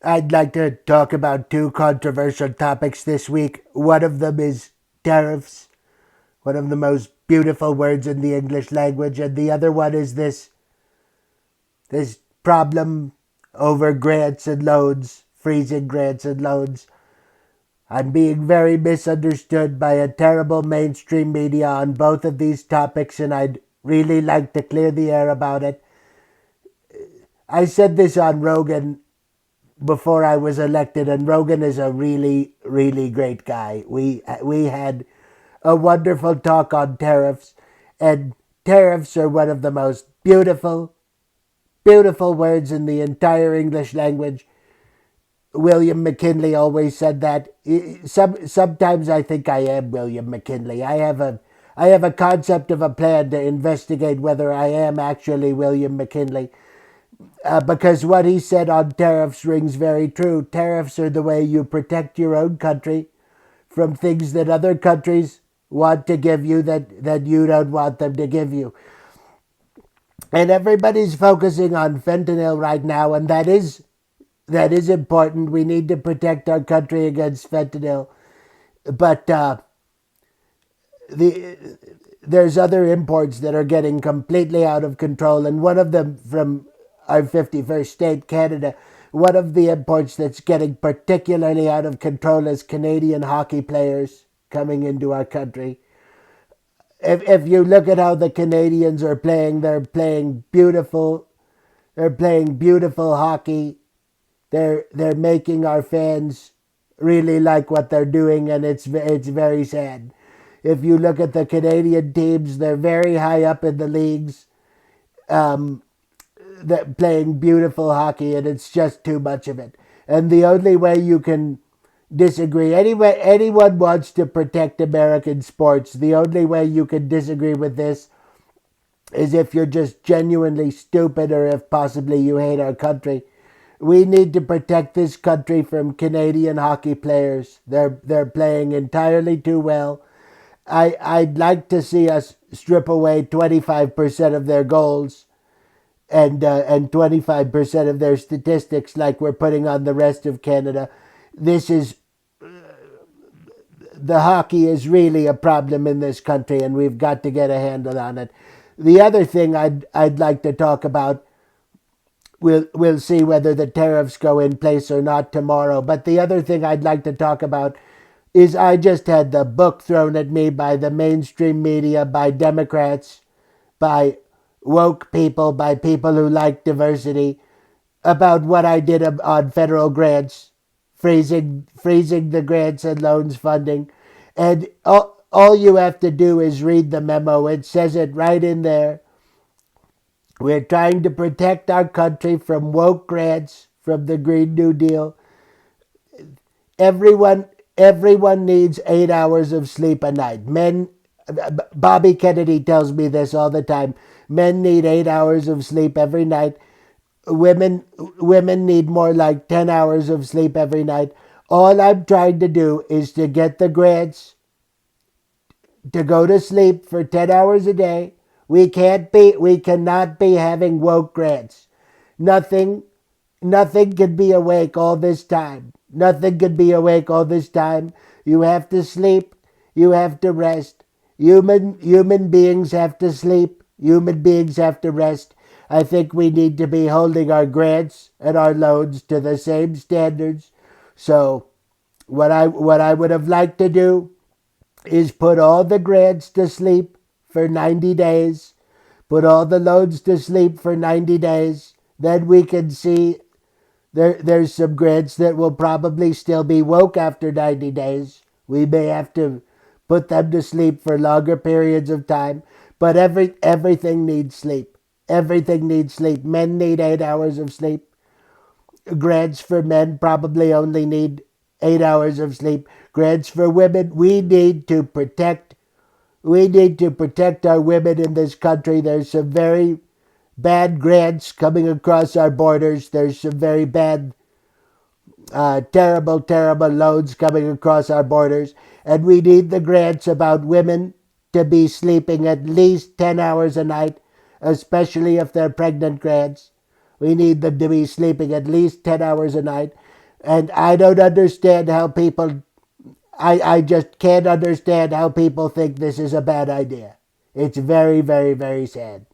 I'd like to talk about two controversial topics this week. One of them is tariffs, one of the most beautiful words in the English language, and the other one is this problem over grants and loans, freezing grants and loans. I'm being very misunderstood by a terrible mainstream media on both of these topics, and I'd really like to clear the air about it. I said this on Rogan before I was elected, and Rogan is a really, really great guy. We had a wonderful talk on tariffs, and tariffs are one of the most beautiful, beautiful words in the entire English language. William McKinley always said that. Sometimes I think I am William McKinley. I have a concept of a plan to investigate whether I am actually William McKinley. Because what he said on tariffs rings very true. Tariffs are the way you protect your own country from things that other countries want to give you that you don't want them to give you. And everybody's focusing on fentanyl right now, and that is important. We need to protect our country against fentanyl. But there's other imports that are getting completely out of control, and one of them from our 51st state, Canada. One of the imports that's getting particularly out of control is Canadian hockey players coming into our country. If you look at how the Canadians are playing, they're playing beautiful. They're playing beautiful hockey. They're making our fans really like what they're doing, and it's very sad. If you look at the Canadian teams, they're very high up in the leagues. That playing beautiful hockey, and it's just too much of it. And the only way you can disagree, anyone wants to protect American sports. The only way you can disagree with this is if you're just genuinely stupid, or if possibly you hate our country. We need to protect this country from Canadian hockey players. They're playing entirely too well. I'd like to see us strip away 25% of their goals and 25% of their statistics, like we're putting on the rest of Canada. The hockey is really a problem in this country, and we've got to get a handle on it. The other thing I'd like to talk about, we'll see whether the tariffs go in place or not tomorrow. But the other thing I'd like to talk about is I just had the book thrown at me by the mainstream media, by Democrats, by woke people, by people who like diversity, about what I did on federal grants, freezing the grants and loans funding. And all you have to do is read the memo. It says it right in there. We're trying to protect our country from woke grants, from the Green New Deal. Everyone needs 8 hours of sleep a night. Bobby Kennedy tells me this all the time. Men need 8 hours of sleep every night. Women need more like 10 hours of sleep every night. All I'm trying to do is to get the grants to go to sleep for 10 hours a day. We cannot be having woke grants. Nothing can be awake all this time. Nothing can be awake all this time. You have to sleep. You have to rest. Human beings have to sleep. Human beings have to rest. I think we need to be holding our grants and our loans to the same standards. So what I would have liked to do is put all the grants to sleep for 90 days. Put all the loans to sleep for 90 days. Then we can see there's some grants that will probably still be woke after 90 days. We may have to put them to sleep for longer periods of time. But everything needs sleep. Everything needs sleep. Men need 8 hours of sleep. Grants for men probably only need 8 hours of sleep. Grants for women, we need to protect our women in this country. There's some very bad grants coming across our borders. There's some very bad, terrible loans coming across our borders. And we need the grants about women to be sleeping at least 10 hours a night, especially if they're pregnant grants. We need them to be sleeping at least 10 hours a night. And I don't understand how people, I just can't understand how people think this is a bad idea. It's very, very, very sad.